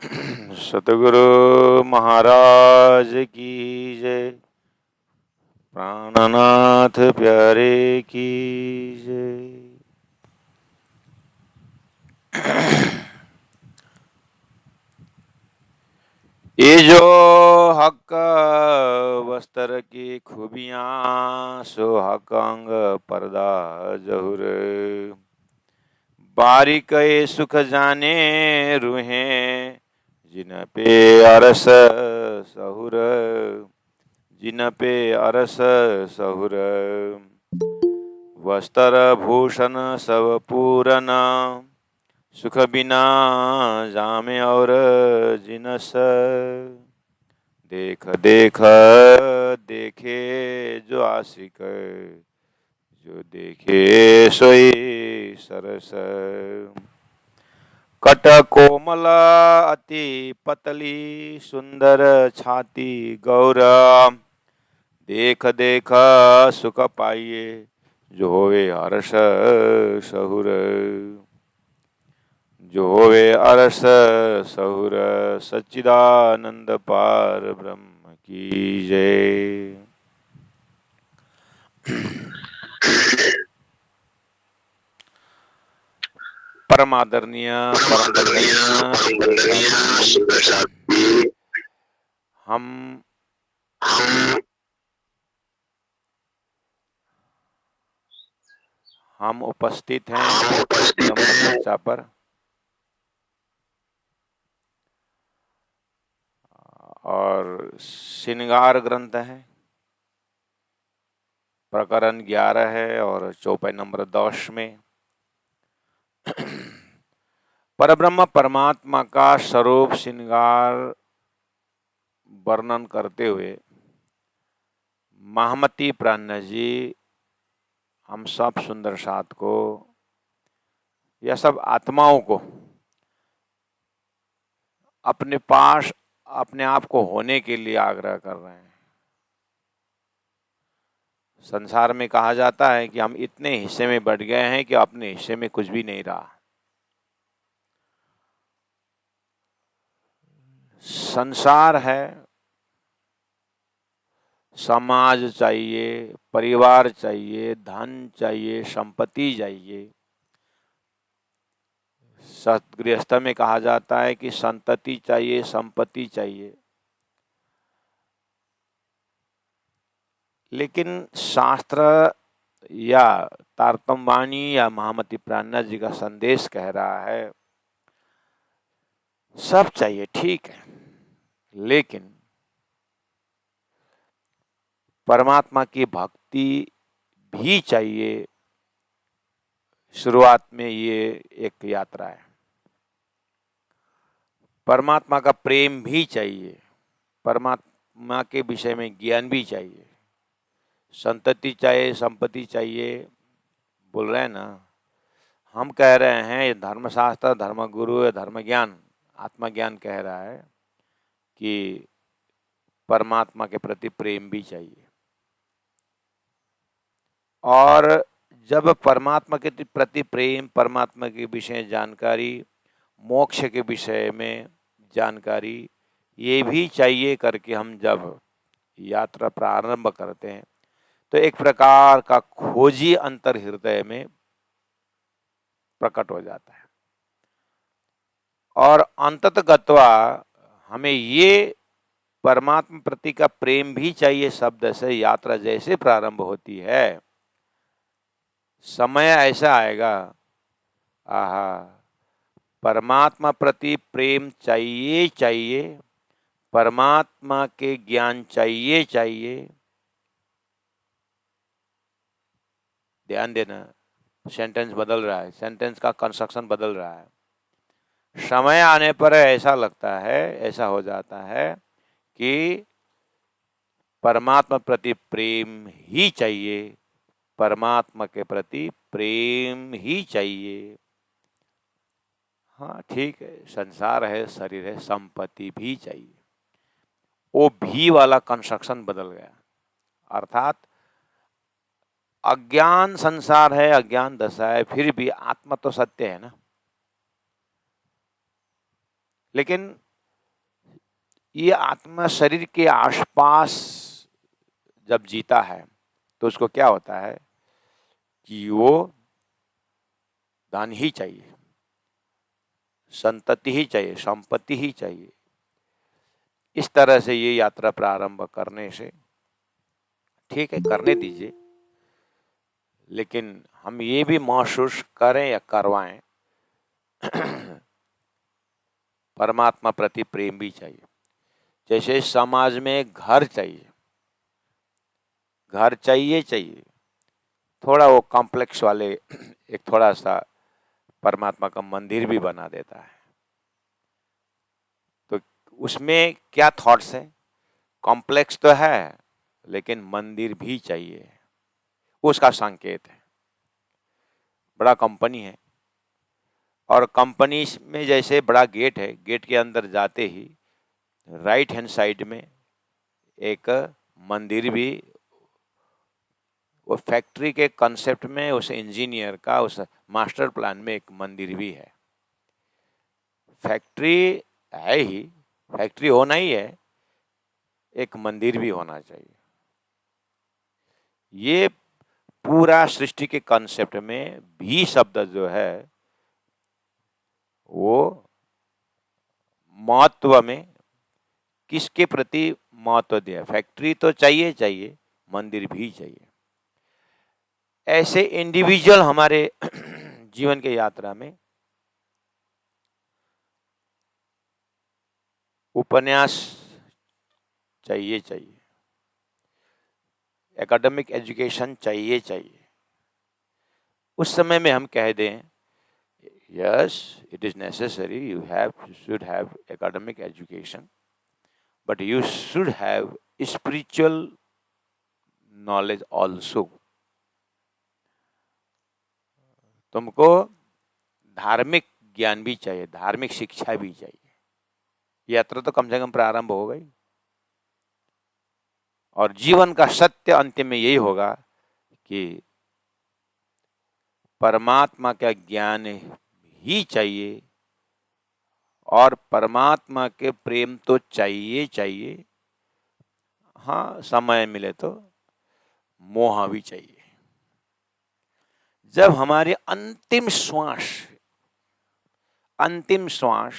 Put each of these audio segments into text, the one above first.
सतगुरु महाराज की जय। प्राणनाथ प्यारे की जय। ये जो हक वस्त्र की खूबियां सो हक अंग पर्दा जहुर। बारीक ये सुख जाने रूहें जिन पे अरस सहुर। जिन पे अरस सहुर। वस्त्र भूषण सब पूरन सुख बिना जामे और जिनस। देख देख देखे जो आशिक जो देखे सोई सरस। कट कोमल अति पतली सुंदर छाती गौर। देख देख सुख पाइए जो होवे हर्ष सहुर। जो होवे हर्ष सहुर। सच्चिदानंद पार ब्रह्म की जय। परम आदरणीय परम वंदनीय हम उपस्थित हैं ब्रह्म चर्चा पर और श्रृंगार ग्रंथ है। प्रकरण 11 है और चौपाई नंबर 10 में परब्रह्म परमात्मा का स्वरूप श्रृंगार वर्णन करते हुए महामती प्राज्ञ जी हम सब सुंदर साथ को या सब आत्माओं को अपने पास अपने आप को होने के लिए आग्रह कर रहे हैं। संसार में कहा जाता है कि हम इतने हिस्से में बढ़ गए हैं कि अपने हिस्से में कुछ भी नहीं रहा। संसार है, समाज चाहिए, परिवार चाहिए, धन चाहिए, संपत्ति चाहिए। सतगृहस्थ में कहा जाता है कि संतति चाहिए, संपत्ति चाहिए। लेकिन शास्त्र या तारतम्यवाणी या महामती प्राज्ञ जी का संदेश कह रहा है सब चाहिए, ठीक है, लेकिन परमात्मा की भक्ति भी चाहिए। शुरुआत में ये एक यात्रा है। परमात्मा का प्रेम भी चाहिए, परमात्मा के विषय में ज्ञान भी चाहिए, संतति चाहिए, संपत्ति चाहिए। बोल रहे हैं ना, हम कह रहे हैं ये धर्मशास्त्र, धर्मगुरु या धर्म ज्ञान, आत्मज्ञान कह रहा है कि परमात्मा के प्रति प्रेम भी चाहिए। और जब परमात्मा के प्रति प्रेम, परमात्मा के विषय जानकारी, मोक्ष के विषय में जानकारी ये भी चाहिए करके हम जब यात्रा प्रारंभ करते हैं तो एक प्रकार का खोजी अंतर हृदय में प्रकट हो जाता है। और अंततगत्वा हमें ये परमात्मा प्रति का प्रेम भी चाहिए शब्द से यात्रा जैसे प्रारंभ होती है। समय ऐसा आएगा, आहा, परमात्मा प्रति प्रेम चाहिए चाहिए, परमात्मा के ज्ञान चाहिए चाहिए। ध्यान देना, सेंटेंस बदल रहा है, सेंटेंस का कंस्ट्रक्शन बदल रहा है। समय आने पर ऐसा लगता है, ऐसा हो जाता है कि परमात्मा प्रति प्रेम ही चाहिए, परमात्मा के प्रति प्रेम ही चाहिए। हाँ ठीक है, संसार है, शरीर है, संपत्ति भी चाहिए। वो भी वाला कंस्ट्रक्शन बदल गया। अर्थात अज्ञान संसार है, अज्ञान दशा है, फिर भी आत्मा तो सत्य है ना। लेकिन ये आत्मा शरीर के आसपास जब जीता है तो उसको क्या होता है कि वो धन ही चाहिए, संतति ही चाहिए, संपत्ति ही चाहिए। इस तरह से ये यात्रा प्रारंभ करने से ठीक है, करने दीजिए, लेकिन हम ये भी महसूस करें या करवाएं परमात्मा प्रति प्रेम भी चाहिए। जैसे समाज में घर चाहिए, घर चाहिए चाहिए, थोड़ा वो कॉम्प्लेक्स वाले एक थोड़ा सा परमात्मा का मंदिर भी बना देता है। तो उसमें क्या थॉट्स है? कॉम्प्लेक्स तो है लेकिन मंदिर भी चाहिए, उसका संकेत है। बड़ा कंपनी है और कंपनी में जैसे बड़ा गेट है, गेट के अंदर जाते ही राइट हैंड साइड में एक मंदिर भी, वो फैक्ट्री के कंसेप्ट में उस इंजीनियर का उस मास्टर प्लान में एक मंदिर भी है। फैक्ट्री है ही, फैक्ट्री होना ही है, एक मंदिर भी होना चाहिए। ये पूरा सृष्टि के कंसेप्ट में भी शब्द जो है वो महत्व में किसके प्रति महत्व दिया? फैक्ट्री तो चाहिए चाहिए, मंदिर भी चाहिए। ऐसे इंडिविजुअल हमारे जीवन के यात्रा में उपन्यास चाहिए चाहिए, एकेडमिक एजुकेशन चाहिए चाहिए। उस समय में हम कह दें yes it is necessary, you should have academic education, but you should have spiritual knowledge also. तुमको धार्मिक ज्ञान भी चाहिए, धार्मिक शिक्षा भी चाहिए। यात्रा तो कम से कम प्रारंभ हो गई और जीवन का सत्य अंतिम में यही होगा कि परमात्मा का ज्ञान ही चाहिए और परमात्मा के प्रेम तो चाहिए चाहिए। हाँ, समय मिले तो मोह भी चाहिए। जब हमारी अंतिम श्वास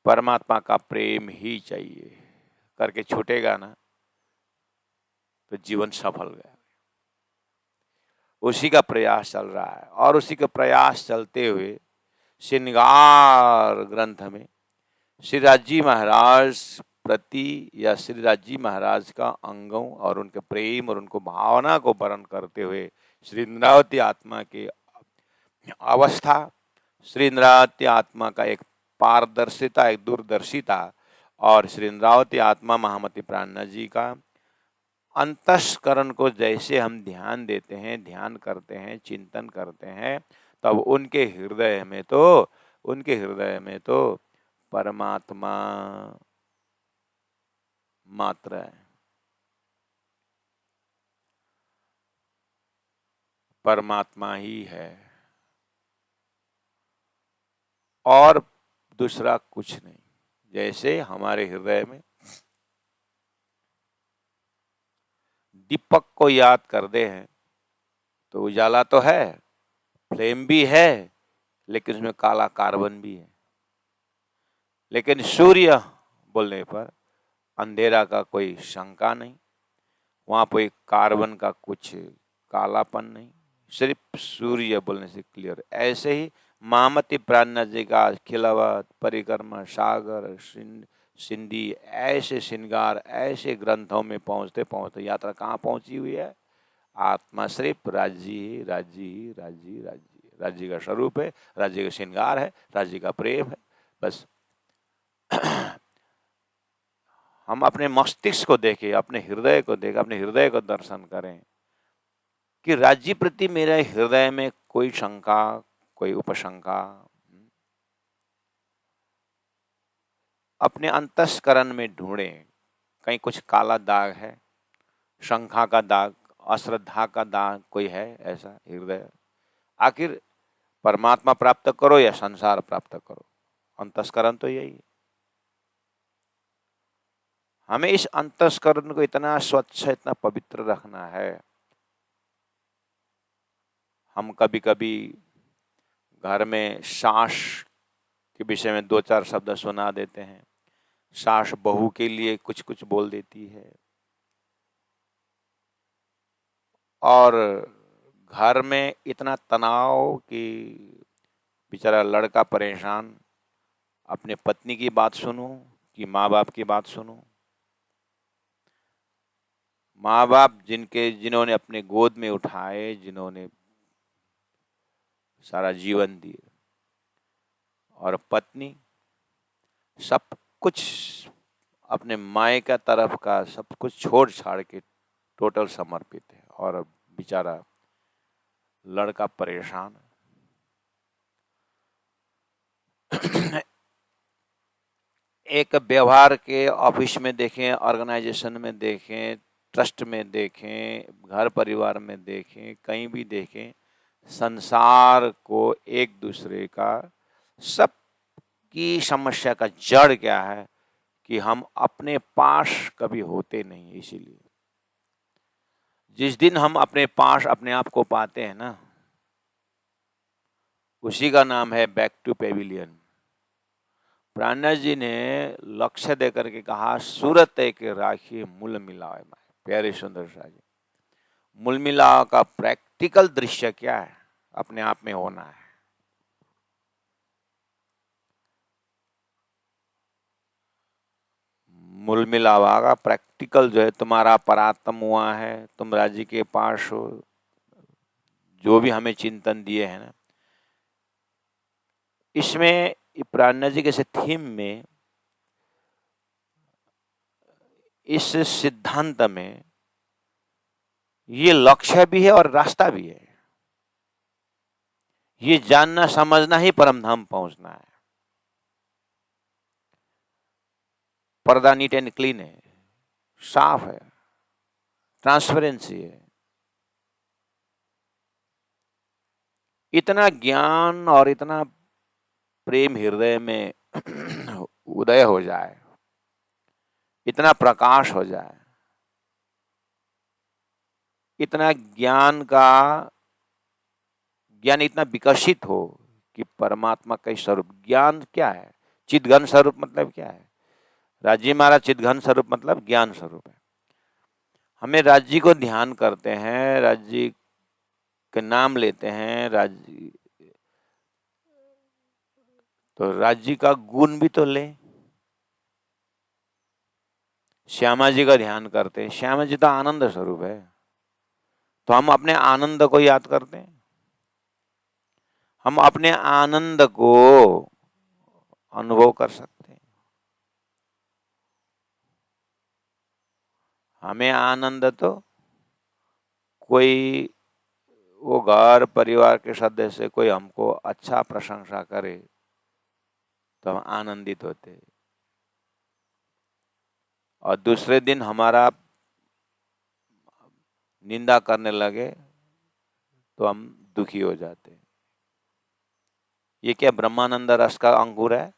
परमात्मा का प्रेम ही चाहिए करके छूटेगा ना, तो जीवन सफल गया। उसी का प्रयास चल रहा है और उसी का प्रयास चलते हुए श्रृंगार ग्रंथ में श्री राजी महाराज प्रति या श्री राजी महाराज का अंगों और उनके प्रेम और उनको भावना को वर्ण करते हुए श्री इंद्रावती आत्मा की अवस्था, श्री इंद्रावती आत्मा का एक पारदर्शिता, एक दूरदर्शिता और श्री इंद्रावती आत्मा महामती प्राणनाथ जी का अंतस्करण को जैसे हम ध्यान देते हैं, ध्यान करते हैं, चिंतन करते हैं, तब उनके हृदय में तो परमात्मा मात्र है। परमात्मा ही है और दूसरा कुछ नहीं। जैसे हमारे हृदय में दीपक को याद कर दे हैं तो उजाला तो है, फ्लेम भी है, लेकिन उसमें काला कार्बन भी है। लेकिन सूर्य बोलने पर अंधेरा का कोई शंका नहीं, वहां कोई कार्बन का कुछ कालापन नहीं, सिर्फ सूर्य बोलने से क्लियर। ऐसे ही महामती प्राणनाथ जी का खिलावत, परिक्रमा, सागर, सिंधी, ऐसे श्रृंगार, ऐसे ग्रंथों में पहुंचते पहुंचते यात्रा कहाँ पहुंची हुई है? आत्मा सिर्फ राज्य राज्य का स्वरूप है, राज्य का श्रृंगार है, राज्य का प्रेम है। बस हम अपने मस्तिष्क को देखें, अपने हृदय को देखें, अपने हृदय को दर्शन करें कि राज्य प्रति मेरे हृदय में कोई शंका, कोई उपशंका, अपने अंतस्करण में ढूंढें कहीं कुछ काला दाग है, शंका का दाग, अश्रद्धा का दाग कोई है ऐसा हृदय? आखिर परमात्मा प्राप्त करो या संसार प्राप्त करो, अंतस्करण तो यही है। हमें इस अंतस्करण को इतना स्वच्छ, इतना पवित्र रखना है। हम कभी कभी घर में सास के विषय में दो चार शब्द सुना देते हैं, सास बहू के लिए कुछ कुछ बोल देती है, और घर में इतना तनाव कि बेचारा लड़का परेशान, अपने पत्नी की बात सुनो कि माँ बाप की बात सुनो। माँ बाप जिन्होंने अपने गोद में उठाए, जिन्होंने सारा जीवन दिए, और पत्नी सब कुछ अपने माए का तरफ का सब कुछ छोड़ छाड़ के टोटल समर्पित है, और बेचारा लड़का परेशान। एक व्यवहार के ऑफिस में देखें, ऑर्गेनाइजेशन में देखें, ट्रस्ट में देखें, घर परिवार में देखें, कहीं भी देखें, संसार को एक दूसरे का सब की समस्या का जड़ क्या है कि हम अपने पास कभी होते नहीं। इसीलिए जिस दिन हम अपने पास अपने आप को पाते हैं ना, उसी का नाम है बैक टू पेविलियन। प्राणनाथ जी ने लक्ष्य देकर के कहा, सूरत एक राखी मूल मिलावे माए। प्यारे सुंदर शाह जी, मूल मिलाव का प्रैक्टिकल दृश्य क्या है? अपने आप में होना है। मूल मिलावा का प्रैक्टिकल जो है, तुम्हारा परात्म हुआ है, तुम राज्य के पास हो, जो भी हमें चिंतन दिए हैं ना, इसमें प्राणनाथ जी के थीम में, इस सिद्धांत में ये लक्ष्य भी है और रास्ता भी है। ये जानना समझना ही परम धाम पहुंचना है। पर्दा नीट एंड क्लीन है, साफ है, ट्रांसपेरेंसी है। इतना ज्ञान और इतना प्रेम हृदय में उदय हो जाए, इतना प्रकाश हो जाए, इतना ज्ञान इतना विकसित हो कि परमात्मा का स्वरूप, ज्ञान क्या है, चिद्घन स्वरूप मतलब क्या है? राज्य महाराज चिद्घन स्वरूप मतलब ज्ञान स्वरूप है। हमें राज्य को ध्यान करते हैं, राज्य के नाम लेते हैं, राज्य तो राज्य का गुण भी तो ले। श्यामा जी का ध्यान करते हैं, श्यामा जी तो आनंद स्वरूप है, तो हम अपने आनंद को याद करते हैं। हम अपने आनंद को अनुभव कर सकते हैं। हमें आनंद तो कोई, वो घर परिवार के सदस्य कोई हमको अच्छा प्रशंसा करे तो हम आनंदित होते हैं, और दूसरे दिन हमारा निंदा करने लगे तो हम दुखी हो जाते हैं। ये क्या ब्रह्मानंद रस का अंकुर है?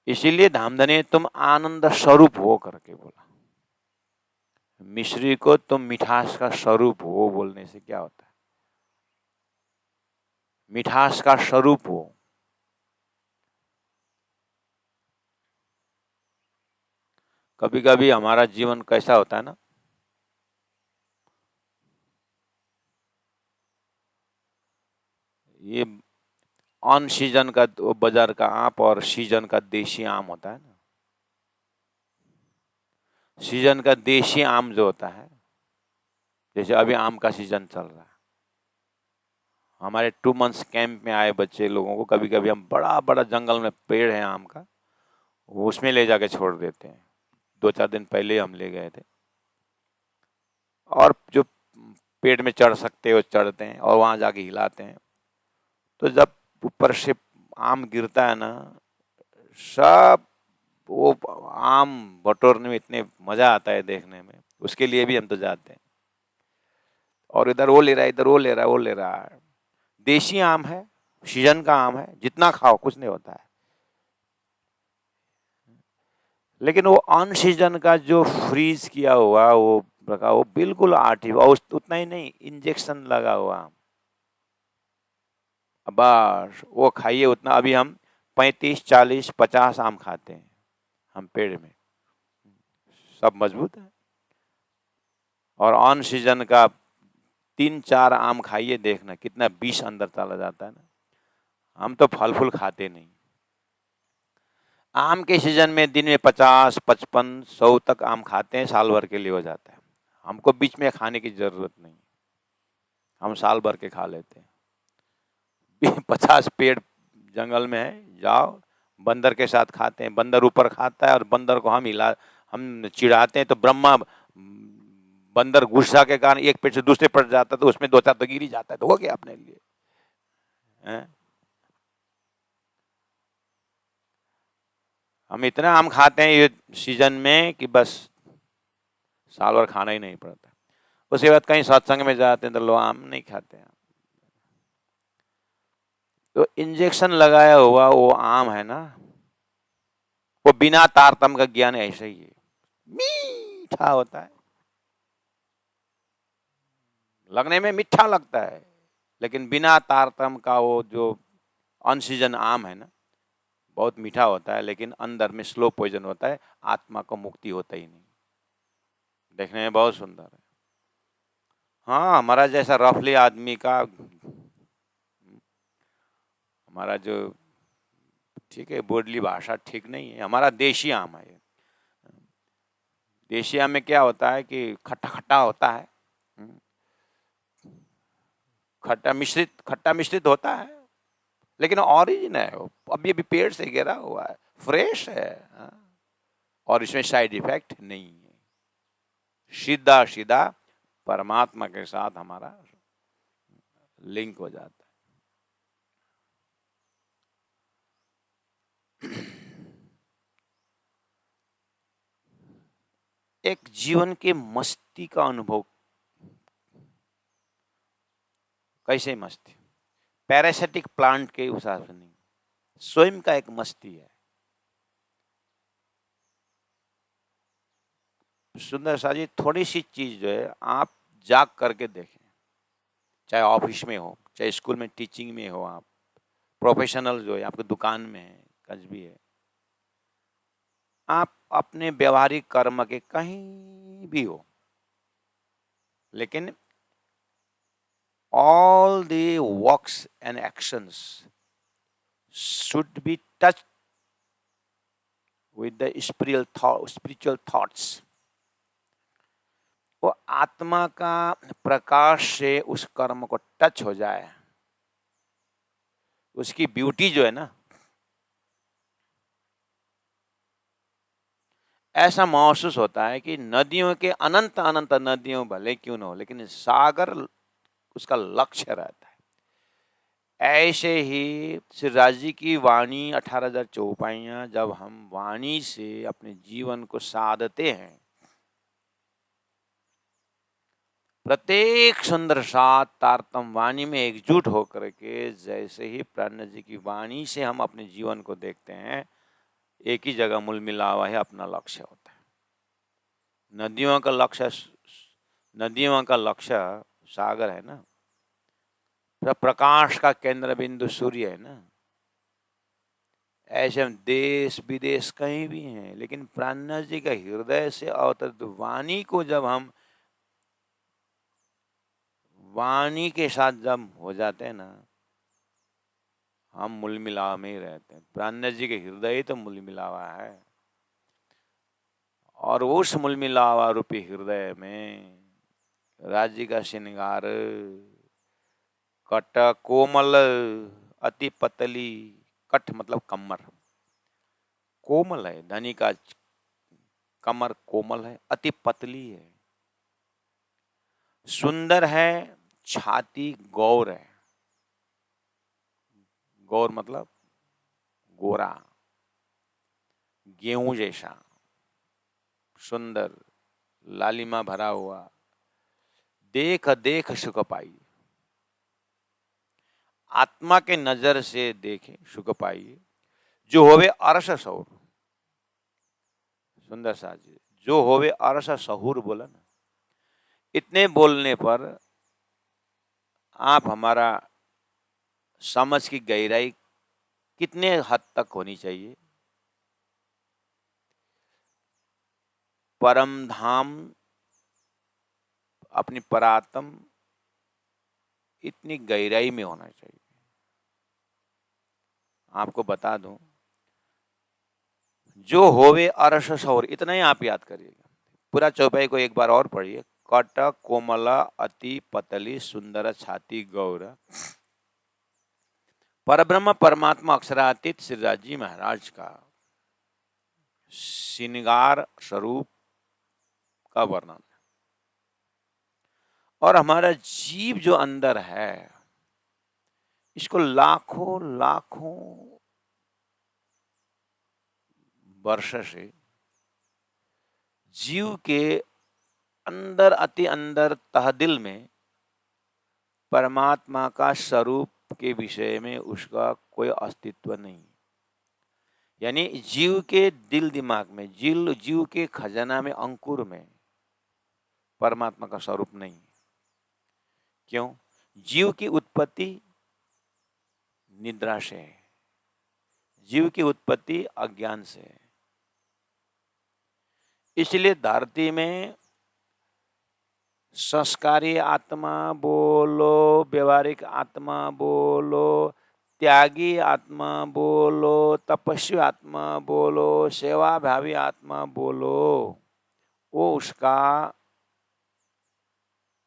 इसीलिए धामधनी तुम आनंद स्वरूप हो करके बोला। मिश्री को तुम मिठास का स्वरूप हो बोलने से क्या होता है? मिठास का स्वरूप हो। कभी कभी हमारा जीवन कैसा होता है ना, ये ऑन सीजन का बाजार का आम और सीजन का देशी आम होता है ना। सीजन का देशी आम जो होता है, जैसे अभी आम का सीजन चल रहा है, हमारे 2 मंथ्स कैंप में आए बच्चे लोगों को कभी कभी हम बड़ा बड़ा जंगल में पेड़ है आम का, उसमें ले जाके छोड़ देते हैं। 2-4 दिन पहले हम ले गए थे, और जो पेड़ में चढ़ सकते हो चढ़ते हैं, और वहां जाके हिलाते हैं। तो जब ऊपर से आम गिरता है ना, सब वो आम बटोरने में इतने मजा आता है देखने में, उसके लिए भी हम तो जाते हैं। और इधर वो ले रहा है, इधर वो ले रहा है, वो ले रहा है। देशी आम है, सीजन का आम है, जितना खाओ कुछ नहीं होता है। लेकिन वो ऑन सीजन का जो फ्रीज किया हुआ वो रखा, वो बिल्कुल और उतना ही नहीं, इंजेक्शन लगा हुआ। बस वो खाइए उतना। अभी हम 35, 40, 50 आम खाते हैं हम पेड़ में, सब मजबूत है। और ऑन सीजन का 3-4 आम खाइए, देखना कितना विष अंदर चला जाता है ना। हम तो फल फूल खाते नहीं। आम के सीजन में दिन में 50, 55, 100 तक आम खाते हैं, साल भर के लिए हो जाता है। हमको बीच में खाने की जरूरत नहीं, हम साल भर के खा लेते हैं। 50 पेड़ जंगल में है, जाओ बंदर के साथ खाते हैं। बंदर ऊपर खाता है और बंदर को हम चिढ़ाते हैं, तो ब्रह्मा बंदर गुस्सा के कारण एक पेड़ से दूसरे पेड़ जाता है, तो उसमें 2-4 तो गिर ही जाता है, तो हो गया अपने लिए है? हम इतना आम खाते हैं ये सीजन में कि बस साल भर खाना ही नहीं पड़ता। उसके बाद कहीं सत्संग में जाते हैं तो लोग आम नहीं खाते हैं। तो इंजेक्शन लगाया हुआ वो आम है ना, वो बिना तारतम का ज्ञान ऐसे ही है, मीठा होता है, लगने में मीठा लगता है, लेकिन बिना तारतम का वो जो अनसीजन आम है ना, बहुत मीठा होता है, लेकिन अंदर में स्लो पॉइजन होता है, आत्मा को मुक्ति होता ही नहीं। देखने में बहुत सुंदर है। हाँ, हमारा जैसा रफली आदमी का, हमारा जो ठीक है, बोर्डली भाषा ठीक नहीं है, हमारा देशी आम है। देशी आम में क्या होता है कि खट्टा खट्टा होता है, खट्टा मिश्रित होता है, लेकिन ऑरिजिन है वो, अभी अभी पेड़ से गिरा हुआ है, फ्रेश है। हाँ? और इसमें साइड इफेक्ट नहीं है, सीधा सीधा परमात्मा के साथ हमारा लिंक हो जाता है। एक जीवन के मस्ती का अनुभव, कैसे मस्ती? पैरासिटिक प्लांट के हिसाब से नहीं, स्वयं का एक मस्ती है। सुंदर सा जी, थोड़ी सी चीज जो है आप जाग करके देखें, चाहे ऑफिस में हो, चाहे स्कूल में टीचिंग में हो, आप प्रोफेशनल जो है आपकी दुकान में है, कहीं भी है, आप अपने व्यवहारिक कर्म के कहीं भी हो, लेकिन all the works and actions should be touched with the spiritual thoughts. वो आत्मा का प्रकाश से उस कर्म को टच हो जाए, उसकी ब्यूटी जो है ना, ऐसा महसूस होता है कि नदियों के अनंत अनंत नदियों भले क्यों न हो, लेकिन सागर उसका लक्ष्य रहता है। ऐसे ही श्री राज जी की वाणी 18,000 चौपाइयां, जब हम वाणी से अपने जीवन को साधते हैं, प्रत्येक सुंदर सात तारतम वाणी में एकजुट होकर के, जैसे ही प्राण जी की वाणी से हम अपने जीवन को देखते हैं, एक ही जगह मूल मिला हुआ है, अपना लक्ष्य होता है। नदियों का लक्ष्य सागर है ना, प्रकाश का केंद्र बिंदु सूर्य है ना। ऐसे हम देश विदेश कहीं भी हैं, लेकिन प्राणनाथ जी का हृदय से अवतरित वाणी को जब हम वाणी के साथ जब हो जाते हैं ना, हम मूल मिलावा में ही रहते हैं। प्राणनाथ जी के हृदय तो मूल मिलावा है, और उस मूल मिलावा रूपी हृदय में राज्य का श्रृंगार, कट कोमल अति पतली, कठ मतलब कमर कोमल है, धनी का कमर कोमल है, अति पतली है, सुंदर है, छाती गौर है। गौर मतलब गोरा, गेहूं जैसा सुंदर, लालिमा भरा हुआ, देख देख सुख पाइए, आत्मा के नजर से देखें सुख पाइए, जो होवे अरस सौर। सुंदर सा जी, जो होवे अरस सहूर बोला ना। इतने बोलने पर आप हमारा समझ की गहराई कितने हद तक होनी चाहिए। परम धाम अपनी परात्म इतनी गहराई में होना चाहिए। आपको बता दूं, जो होवे अरस सौर, इतना ही आप याद करिएगा। पूरा चौपाई को एक बार और पढ़िए। कट कोमला अति पतली सुंदर छाती गौर, परब्रह्म परमात्मा अक्षरातीत श्रीराज जी महाराज का श्रृंगार स्वरूप का वर्णन है। और हमारा जीव जो अंदर है, इसको लाखों लाखों वर्ष से जीव के अंदर अति अंदर तहदिल में परमात्मा का स्वरूप के विषय में उसका कोई अस्तित्व नहीं। यानी जीव के दिल दिमाग में, जीव के खजाना में, अंकुर में परमात्मा का स्वरूप नहीं। क्यों? जीव की उत्पत्ति निद्रा से है, जीव की उत्पत्ति अज्ञान से है। इसलिए धरती में संस्कारी आत्मा बोलो, व्यवहारिक आत्मा बोलो, त्यागी आत्मा बोलो, तपस्वी आत्मा बोलो, सेवाभावी आत्मा बोलो, वो उसका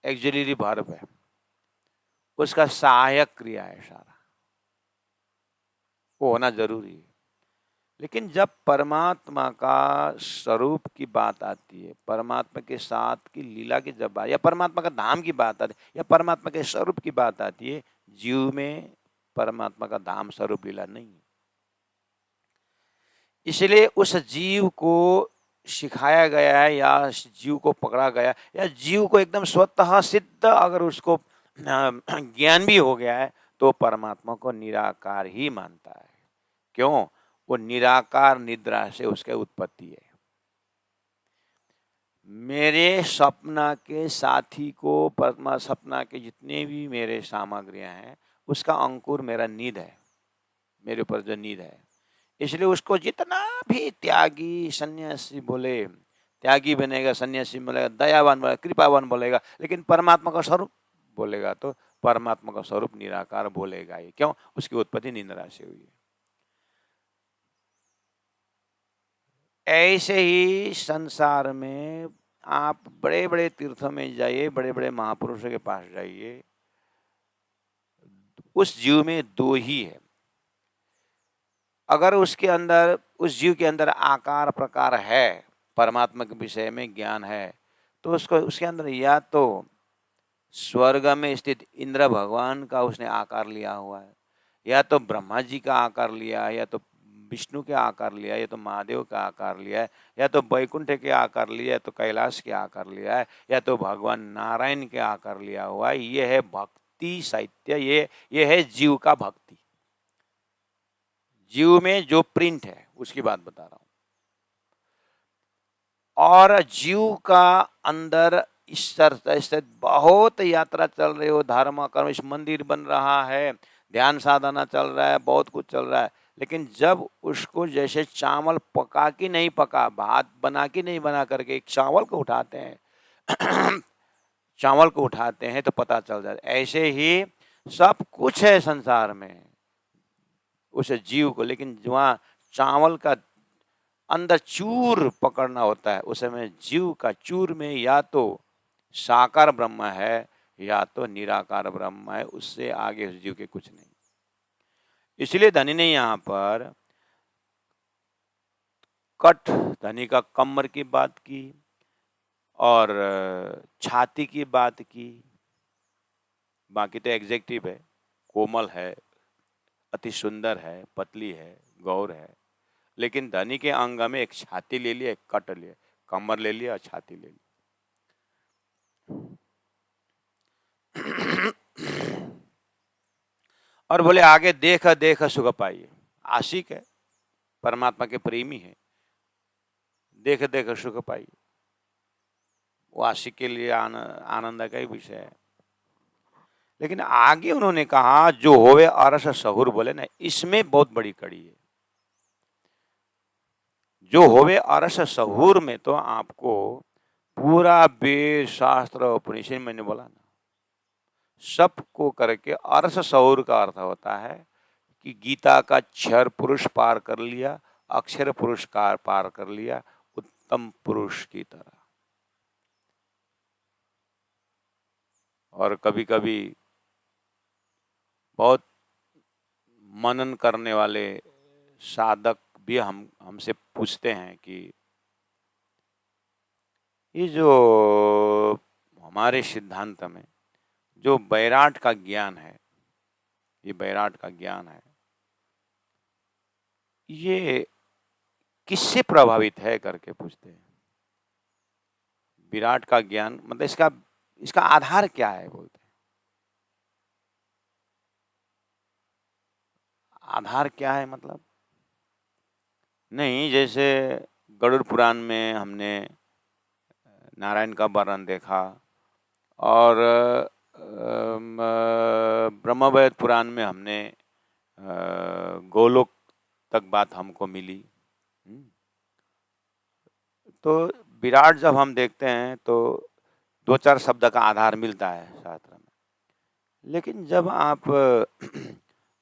एक्सिलरी वर्ब है, उसका सहायक क्रिया है सारा, वो होना जरूरी है। लेकिन जब परमात्मा का स्वरूप की बात आती है, परमात्मा के साथ की लीला की जब बात, या परमात्मा का धाम की बात आती है, या परमात्मा के स्वरूप की बात आती है, जीव में परमात्मा का धाम स्वरूप लीला नहीं है। इसलिए उस जीव को सिखाया गया है, या जीव को पकड़ा गया, या जीव को एकदम स्वतः सिद्ध अगर उसको ज्ञान भी हो गया है, तो परमात्मा को निराकार ही मानता है। क्यों? वो निराकार निद्रा से उसके उत्पत्ति है। मेरे सपना के साथी को, परमा सपना के जितने भी मेरे सामग्रियां हैं, उसका अंकुर मेरा नींद है, मेरे ऊपर जो नींद है। इसलिए उसको जितना भी त्यागी सन्यासी बोले, त्यागी बनेगा, सन्यासी बोलेगा, दयावान बोलेगा, कृपावान बोलेगा, लेकिन परमात्मा का स्वरूप बोलेगा तो परमात्मा का स्वरूप निराकार बोलेगा ही। क्यों? उसकी उत्पत्ति निद्रा से हुई है। ऐसे ही संसार में आप बड़े बड़े तीर्थों में जाइए, बड़े बड़े महापुरुषों के पास जाइए, उस जीव में दो ही है। अगर उसके अंदर, उस जीव के अंदर आकार प्रकार है, परमात्मा के विषय में ज्ञान है, तो उसको, उसके अंदर या तो स्वर्ग में स्थित इंद्र भगवान का उसने आकार लिया हुआ है, या तो ब्रह्मा जी का आकार लिया है, या तो विष्णु के आकार लिया है, या तो महादेव का आकार लिया है, या तो वैकुंठ के आकार लिया है, तो कैलाश के आकार लिया है, या तो भगवान नारायण के आकार लिया हुआ है। ये है भक्ति साहित्य, ये है जीव का भक्ति। जीव में जो प्रिंट है उसकी बात बता रहा हूं। और जीव का अंदर इस तरह से बहुत यात्रा चल रही हो, धर्म कर्म, इस मंदिर बन रहा है, ध्यान साधना चल रहा है, बहुत कुछ चल रहा है, लेकिन जब उसको जैसे चावल पका के नहीं पका, भात बना के नहीं बना करके एक चावल को उठाते हैं चावल को उठाते हैं तो पता चल जाता है। ऐसे ही सब कुछ है संसार में उस जीव को, लेकिन वहाँ चावल का अंदर चूर पकड़ना होता है, उस समय जीव का चूर में या तो साकार ब्रह्म है या तो निराकार ब्रह्म है, उससे आगे उस जीव के कुछ नहीं। इसलिए धनी ने यहाँ पर कट, धनी का कमर की बात की और छाती की बात की, बाकी तो एग्जेक्टिव है, कोमल है, अति सुंदर है, पतली है, गौर है, लेकिन धनी के अंग में एक छाती ले लिया, एक कट लिया, कमर ले लिया और छाती ले लिया। और बोले आगे देख देख सुख पाइए। आशिक है, परमात्मा के प्रेमी है, देख देख सुख पाई, वो आशिक के लिए आनंद का ही विषय है। लेकिन आगे उन्होंने कहा जो होवे अरस सहूर, बोले ना, इसमें बहुत बड़ी कड़ी है। जो होवे अरस सहूर में तो आपको पूरा वेद शास्त्र उपनिषद, मैंने बोला ना, सबको करके अरस सहूर का अर्थ होता है कि गीता का क्षर पुरुष पार कर लिया, अक्षर पुरुष का पार कर लिया, उत्तम पुरुष की तरह। और कभी कभी बहुत मनन करने वाले साधक भी हमसे पूछते हैं कि ये जो हमारे सिद्धांत में जो बैराट का ज्ञान है, ये बैराट का ज्ञान है, ये किससे प्रभावित है करके पूछते हैं। विराट का ज्ञान मतलब इसका आधार क्या है बोलते हैं। आधार क्या है मतलब, नहीं, जैसे गरुड़ पुराण में हमने नारायण का वर्णन देखा, और ब्रह्मवैवर्त पुराण में हमने गोलोक तक बात हमको मिली। तो विराट जब हम देखते हैं तो दो चार शब्द का आधार मिलता है शास्त्र में। लेकिन जब आप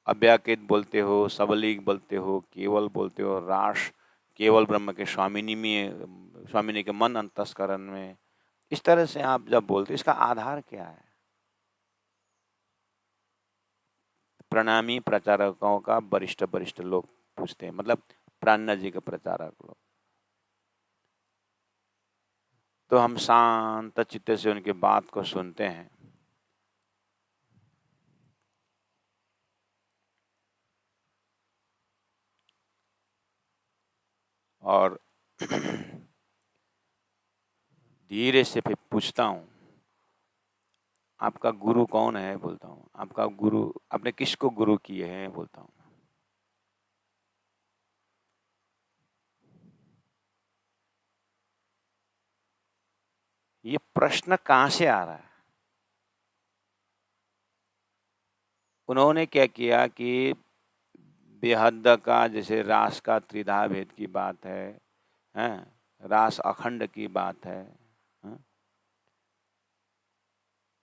अव्याकृत बोलते हो, सबलिक बोलते हो, केवल बोलते हो, रास केवल ब्रह्म के स्वामिनी के मन अंतस्करण में, इस तरह से आप जब बोलते हो, इसका आधार क्या है। प्रणामी प्रचारकों का वरिष्ठ वरिष्ठ लोग पूछते हैं, मतलब प्राणनाथ जी के प्रचारक लोग। तो हम शांत चित्त से उनकी बात को सुनते हैं। और धीरे से फिर पूछता हूँ, आपका गुरु कौन है, बोलता हूँ। आपका गुरु, आपने किसको गुरु किए हैं, बोलता हूँ। ये प्रश्न कहाँ से आ रहा है। उन्होंने क्या किया कि बेहद का, जैसे रास का त्रिधा भेद की बात है, हैं, रास अखंड की बात है, हैं?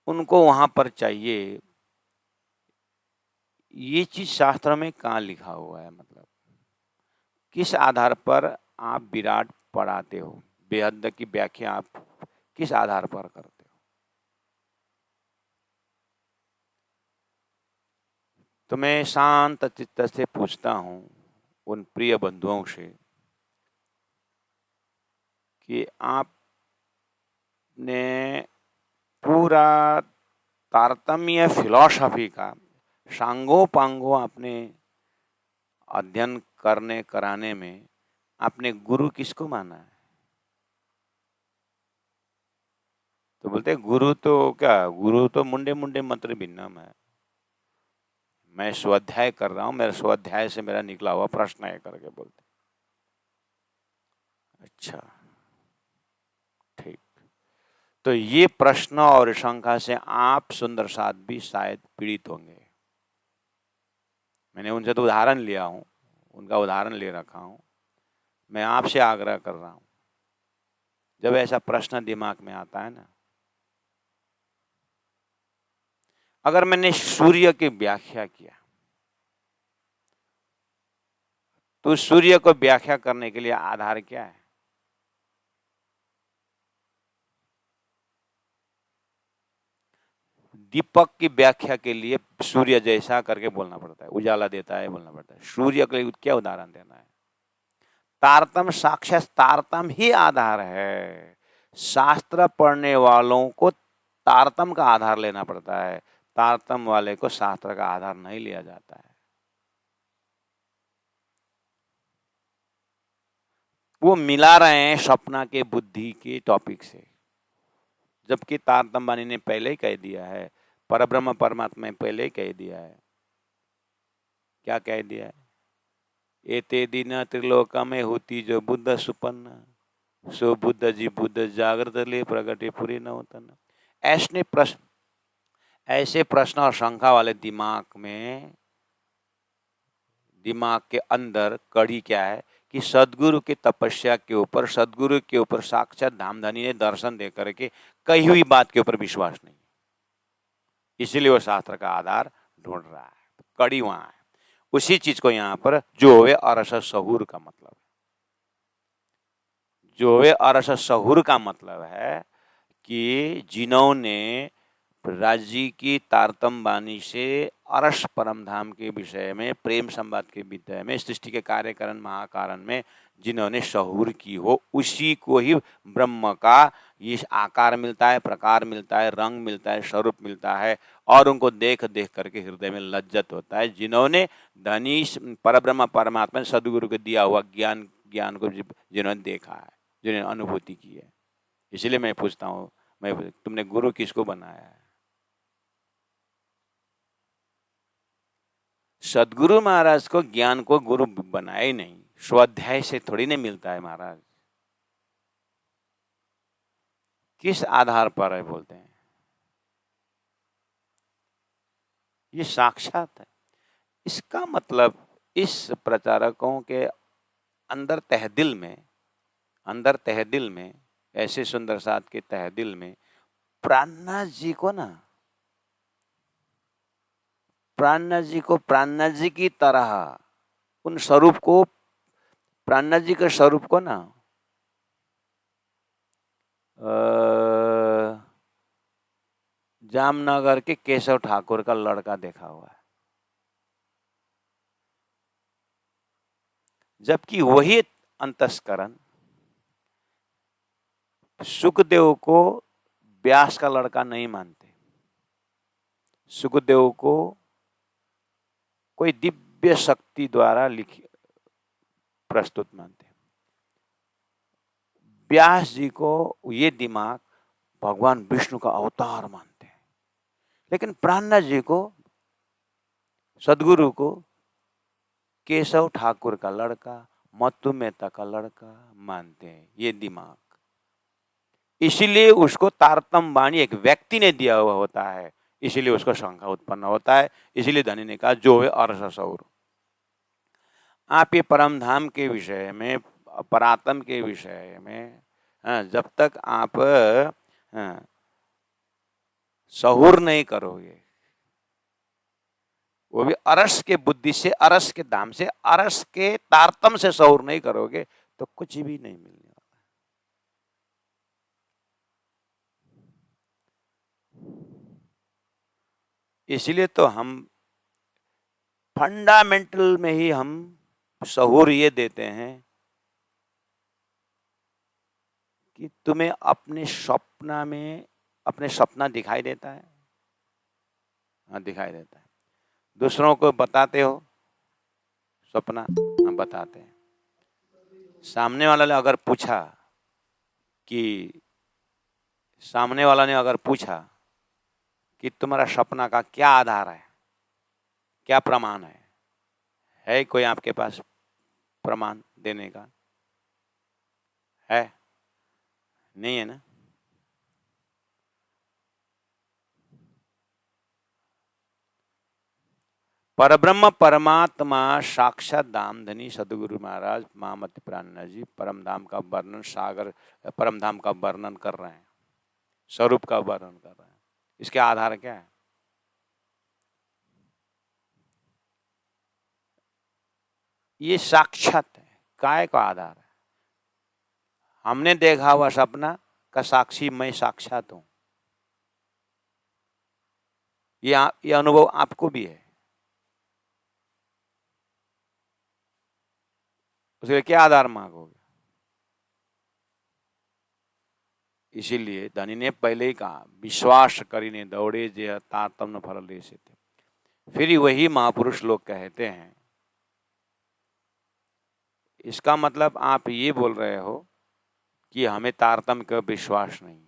उनको वहां पर चाहिए ये चीज शास्त्र में कहाँ लिखा हुआ है, मतलब किस आधार पर आप विराट पढ़ाते हो, बेहद की व्याख्या आप किस आधार पर करते हो। तो मैं शांत चित्त से पूछता हूँ उन प्रिय बंधुओं से कि आपने पूरा तारतम्य फिलॉसफी का सांगो पांगो आपने अध्ययन करने कराने में आपने गुरु किसको माना है। तो बोलते हैं गुरु तो क्या, गुरु तो मुंडे मुंडे मंत्र भिन्नम है। मैं स्वाध्याय कर रहा हूँ, मेरे स्वाध्याय से मेरा निकला हुआ प्रश्न है करके बोलते। अच्छा, ठीक। तो ये प्रश्न और शंका से आप सुंदर साथ भी शायद पीड़ित होंगे। मैंने उनसे तो उदाहरण लिया हूँ, उनका उदाहरण ले रखा हूँ। मैं आपसे आग्रह कर रहा हूँ, जब ऐसा प्रश्न दिमाग में आता है ना, अगर मैंने सूर्य की व्याख्या किया तो सूर्य को व्याख्या करने के लिए आधार क्या है। दीपक की व्याख्या के लिए सूर्य जैसा करके बोलना पड़ता है, उजाला देता है बोलना पड़ता है। सूर्य के लिए क्या उदाहरण देना है। तारतम साक्षात तारतम ही आधार है। शास्त्र पढ़ने वालों को तारतम का आधार लेना पड़ता है, तारतम वाले को शास्त्र का आधार नहीं लिया जाता है। वो मिला रहे हैं सपना के बुद्धि के टॉपिक से, जबकि तारतम वाणी ने पहले ही कह दिया है, परब्रह्म परमात्मा ने पहले ही कह दिया है। क्या कह दिया है, एते दिन त्रिलोक में होती जो बुद्ध सुपन्न, सो बुद्ध जी बुद्ध जागृत ले प्रगटे पूरी न होता न। ऐसे प्रश्न और शंका वाले दिमाग के अंदर कड़ी क्या है कि सदगुरु की तपस्या के ऊपर, सदगुरु के ऊपर साक्षात धामधनी ने दर्शन दे करके कही हुई बात के ऊपर विश्वास नहीं, इसीलिए वो शास्त्र का आधार ढूंढ रहा है। कड़ी वहां है। उसी चीज को यहाँ पर जो वे अरस सहूर का मतलब है। जो वे अरस सहूर का मतलब है कि जिन्होंने राज्य की तारतम वाणी से अरस परम धाम के विषय में, प्रेम संवाद के विषय में, सृष्टि के कार्यकरण महाकारण में जिन्होंने सहूर की हो, उसी को ही ब्रह्म का ये आकार मिलता है, प्रकार मिलता है, रंग मिलता है, स्वरूप मिलता है, और उनको देख देख करके हृदय में लज्जत होता है। जिन्होंने धनी परब्रह्म परमात्मा सदगुरु को दिया हुआ ज्ञान को जिन्होंने देखा है, जिन्होंने अनुभूति की है। इसलिए मैं पूछता हूँ, तुमने गुरु किसको बनाया है? सदगुरु महाराज को ज्ञान को गुरु बनाया ही नहीं, स्वाध्याय से थोड़ी नहीं मिलता है महाराज। किस आधार पर है बोलते हैं? ये साक्षात है। इसका मतलब इस प्रचारकों के अंदर तहदिल में ऐसे सुंदर साथ के तहदिल में प्राणनाथ जी की तरह उन स्वरूप को, प्राणनाथ जी के स्वरूप को ना जामनगर के केशव ठाकुर का लड़का देखा हुआ है, जबकि वही अंतस्करण सुखदेव को व्यास का लड़का नहीं मानते। सुखदेव को कोई दिव्य शक्ति द्वारा प्रस्तुत मानते। व्यास जी को ये दिमाग भगवान विष्णु का अवतार मानते हैं, लेकिन प्राणनाथ जी को, सदगुरु को केशव ठाकुर का लड़का, मत्तू मेहता का लड़का मानते हैं। ये दिमाग, इसीलिए उसको तारतम वाणी एक व्यक्ति ने दिया हुआ होता है, इसीलिए उसको शंका उत्पन्न होता है। इसीलिए धनी ने कहा जो है अरस सौर। आप ये परम धाम के विषय में, परात्म के विषय में जब तक आप सहूर नहीं करोगे, वो भी अरस के बुद्धि से, अरस के धाम से, अरस के तारतम से सहूर नहीं करोगे तो कुछ भी नहीं मिलने वाला। इसलिए तो हम फंडामेंटल में ही हम सहूर ये देते हैं कि तुम्हें अपने सपना दिखाई देता है? हाँ, दिखाई देता है। दूसरों को बताते हो सपना? हम बताते हैं। सामने वाला ने अगर पूछा कि तुम्हारा सपना का क्या आधार है, क्या प्रमाण है कोई आपके पास प्रमाण देने का? है? नहीं है ना? परब्रह्म परमात्मा साक्षात धामधनी सदगुरु महाराज महामति प्राणनाथ जी परम धाम का वर्णन कर रहे हैं, स्वरूप का वर्णन कर रहे हैं। इसके आधार क्या है? ये साक्षात है। काय का आधार है? हमने देखा हुआ सपना का साक्षी मैं साक्षात हूं। ये अनुभव आपको भी है। उसके क्या आधार मांगोगे? इसीलिए धनी ने पहले ही कहा, विश्वास करीने दौड़े जे तारतम्य फल ले से थे। फिर वही महापुरुष लोग कहते हैं, इसका मतलब आप ये बोल रहे हो कि हमें तारतम्य का विश्वास नहीं।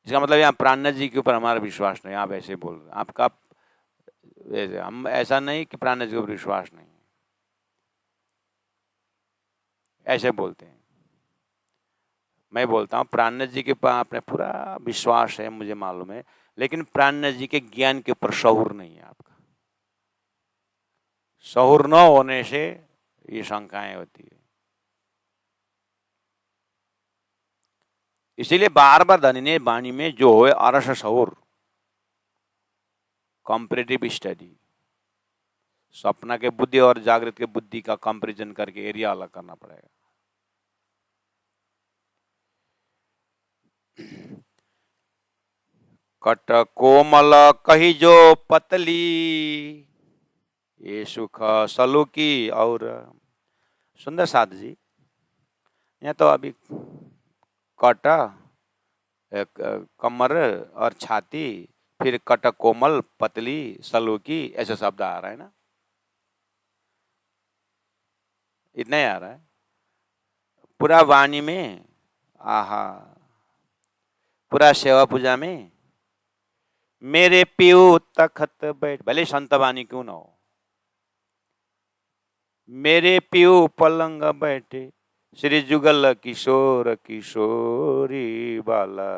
इसका मतलब यहाँ प्राणनाथ जी के ऊपर हमारा विश्वास नहीं। आप ऐसे बोल रहे, आपका हम ऐसा नहीं कि प्राणनाथ जी के ऊपर विश्वास नहीं, ऐसे बोलते हैं। मैं बोलता हूँ प्राणनाथ जी के पास अपने पूरा विश्वास है, मुझे मालूम है, लेकिन प्राणनाथ जी के ज्ञान के ऊपर शऊर नहीं है आपका। शऊर न होने से ये शंकाएं होती है। इसीलिए बार बार धनी ने वाणी में जो है अरस शऊर, कॉम्परेटिव स्टडी, सपना के बुद्धि और जागृत के बुद्धि का कंपैरिजन करके एरिया अलग करना पड़ेगा। कट कोमल कही जो पतली, ये सुख सलूकी। और सुंदर साध जी, यहाँ तो अभी कट, कमर और छाती, फिर कट कोमल पतली सलूकी, ऐसे शब्द आ रहा है ना, इतना ही आ रहा है पूरा वाणी में। आहा, पूरा सेवा पूजा में मेरे पीऊ तखत बैठ, भले संत वाणी क्यों ना हो, मेरे पीऊ पलंग बैठे श्री जुगल किशोर किशोरी बाला,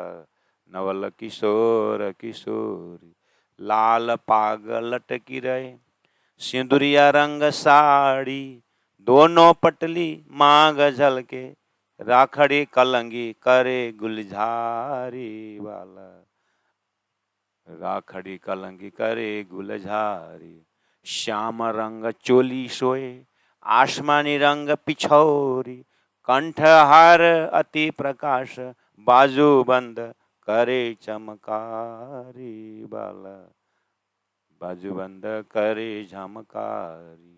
नवल किशोर किशोरी, लाल पाग लटकी रहे सिंदुरिया रंग साड़ी, दोनों पटली मांग झलके, राखड़ी कलंगी करे गुलझारी वाला, राखड़ी कलंगी करे गुलझारी, श्याम रंग चोली सोए आसमानी रंग पिछौरी, कंठहार अति प्रकाश बाजू बंद करे चमकारी बाला, बाजू बंद करे झमकारी,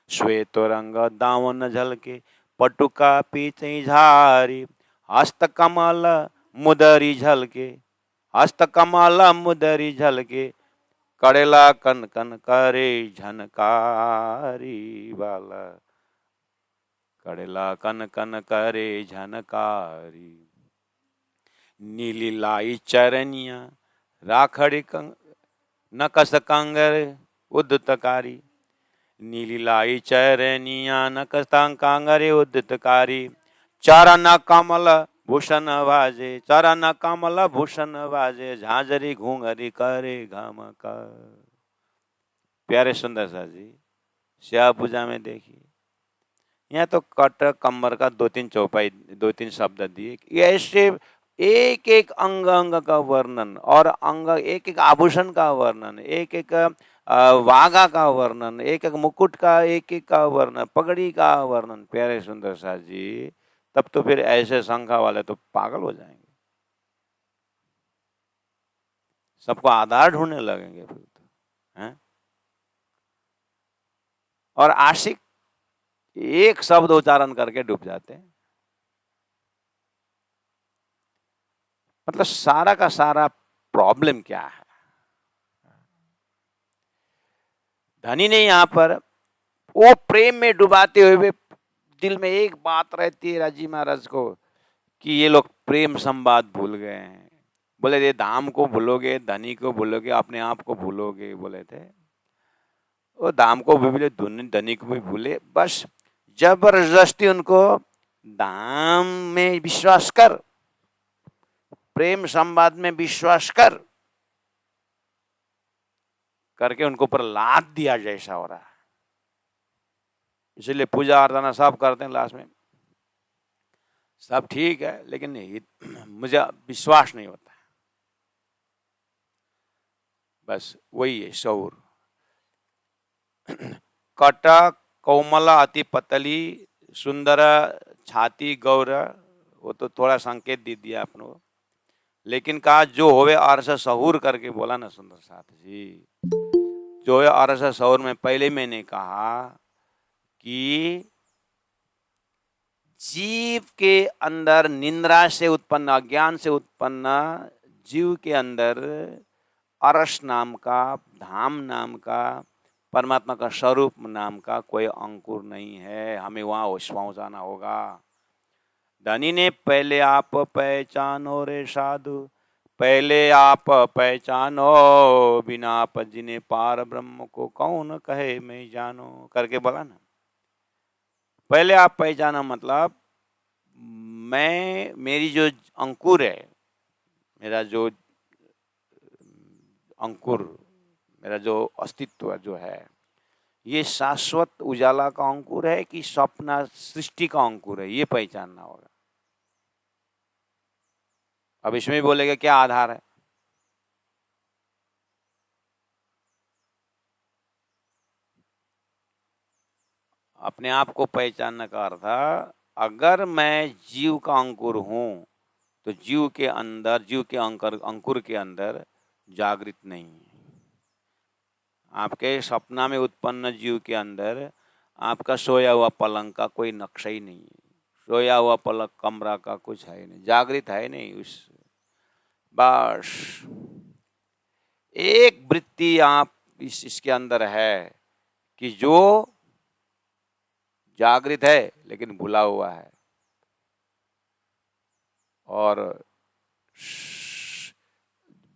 श्वेत रंग दावन झलके पटुका पीछे झारी, हस्त कमल मुदरी झलके, हस्त कमल मुदरी झलके, कड़ेला कन कन करे झनकारी वाला, कड़ेला कन कन करे झनकारी, नीली लाई चरनिया राखड़ी नकस कंगर उद्दतकारी, नीली लाई चरनिया नकस कांगरे उद्दतकारी, चरण कमल भूषण बाजे, चरण कमल भूषण बाजे, झांझरी घूंघरी करे घमका। प्यारे सुंदर सा जी, श्या पूजा में देखिए, यहाँ तो कट कमर का 2-3 चौपाई, 2-3 शब्द दिए, ऐसे एक एक अंग अंग का वर्णन, और अंग एक एक आभूषण का वर्णन, एक एक वागा का वर्णन, एक एक मुकुट का एक एक का वर्णन, पगड़ी का वर्णन। प्यारे सुंदर सा जी, तब तो फिर ऐसे संख्या वाले तो पागल हो जाएंगे, सबको आधार ढूंढने लगेंगे फिर तो, हैं? और आशिक एक शब्द उच्चारण करके डूब जाते हैं। मतलब सारा का सारा प्रॉब्लम क्या है? धनी ने यहां पर वो प्रेम में डुबाते हुए दिल में एक बात रहती है राजी महाराज को कि ये लोग प्रेम संवाद भूल गए हैं। बोले ये धाम को भूलोगे, धनी को भूलोगे, अपने आप को भूलोगे, बोले थे। वो धाम को भी भूले, धनी को भी भूले, बस जबरदस्ती उनको धाम में विश्वास कर, प्रेम संवाद में विश्वास कर करके उनको ऊपर लाद दिया जैसा हो रहा है। इसलिए पूजा अर्चना सब करते हैं, लास्ट में सब ठीक है, लेकिन नहीं, मुझे विश्वास नहीं होता है। बस वही है शऊर। कटा कोमला अति पतली सुंदर छाती गौर, वो तो थोड़ा संकेत दे दिया आपने, लेकिन कहा जो होवे अरस सहूर करके बोला ना सुंदर साथ जी। जो है अरस सहूर में पहले मैंने कहा कि जीव के अंदर निंद्रा से उत्पन्न, अज्ञान से उत्पन्न जीव के अंदर अरस नाम का, धाम नाम का, परमात्मा का स्वरूप नाम का कोई अंकुर नहीं है। हमें वहां पहुंचाना होगा। धनी ने पहले आप पहचानो रे साधु, पहले आप पहचानो, बिना आप जिन्हें पार ब्रह्म को कौन कहे मैं जानो करके बोला ना। पहले आप पहचाना मतलब मेरी जो अंकुर है, मेरा जो अंकुर, मेरा जो अस्तित्व जो है, ये शाश्वत उजाला का अंकुर है कि स्वप्न सृष्टि का अंकुर है, ये पहचानना होगा। अब इसमें भी बोलेगा क्या आधार है? अपने आप को पहचानने का अर्थ, अगर मैं जीव का अंकुर हूं तो जीव के अंदर, जीव के अंकुर के अंदर जागृत नहीं है। आपके सपना में उत्पन्न जीव के अंदर आपका सोया हुआ पलंग का कोई नक्शा ही नहीं है, सोया हुआ पलंग कमरा का कुछ है नहीं, जागृत है नहीं उस। बस एक वृत्ति आप इसके अंदर है कि जो जागृत है लेकिन भुला हुआ है, और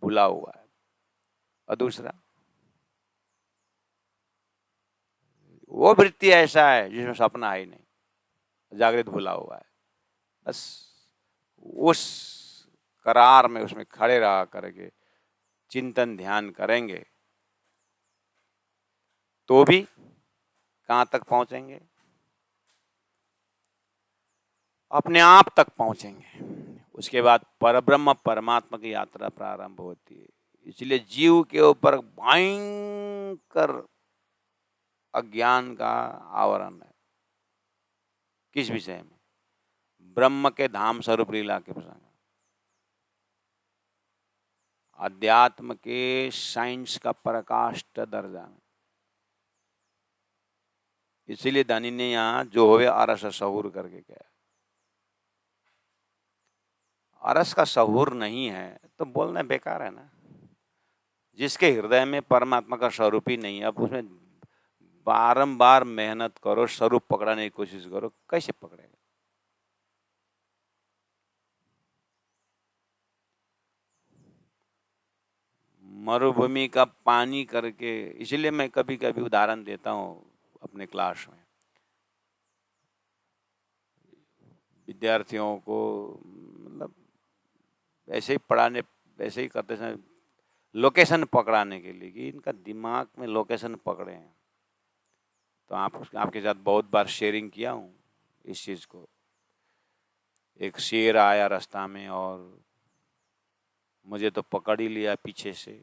भुला हुआ है। और दूसरा, वो वृत्ति ऐसा है जिसमें सपना है ही नहीं, जागृत भुला हुआ है। बस उस करार में, उसमें खड़े रहा करके चिंतन ध्यान करेंगे तो भी कहाँ तक पहुंचेंगे? अपने आप तक पहुंचेंगे। उसके बाद परब्रह्म परमात्मा की यात्रा प्रारंभ होती है। इसलिए जीव के ऊपर भयंकर अज्ञान का आवरण है। किस विषय में? ब्रह्म के धाम स्वरूप लीला के प्रसंग, अध्यात्म के साइंस का पराकाष्ठ दर्जा में। इसीलिए दानी ने यहाँ जो होवे अरस सहूर करके कहा। अरस का सहूर नहीं है तो बोलना बेकार है ना। जिसके हृदय में परमात्मा का स्वरूप ही नहीं है, अब उसमें बारंबार मेहनत करो, स्वरूप पकड़ने की कोशिश करो, कैसे पकड़ेगा? मरुभूमि का पानी करके, इसलिए मैं कभी कभी उदाहरण देता हूँ अपने क्लास में विद्यार्थियों को, मतलब ऐसे ही पढ़ाने, ऐसे ही करते समय लोकेशन पकड़ाने के लिए कि इनका दिमाग में लोकेशन पकड़े हैं। तो आपके साथ बहुत बार शेयरिंग किया हूँ इस चीज़ को। एक शेर आया रास्ता में और मुझे तो पकड़ ही लिया पीछे से।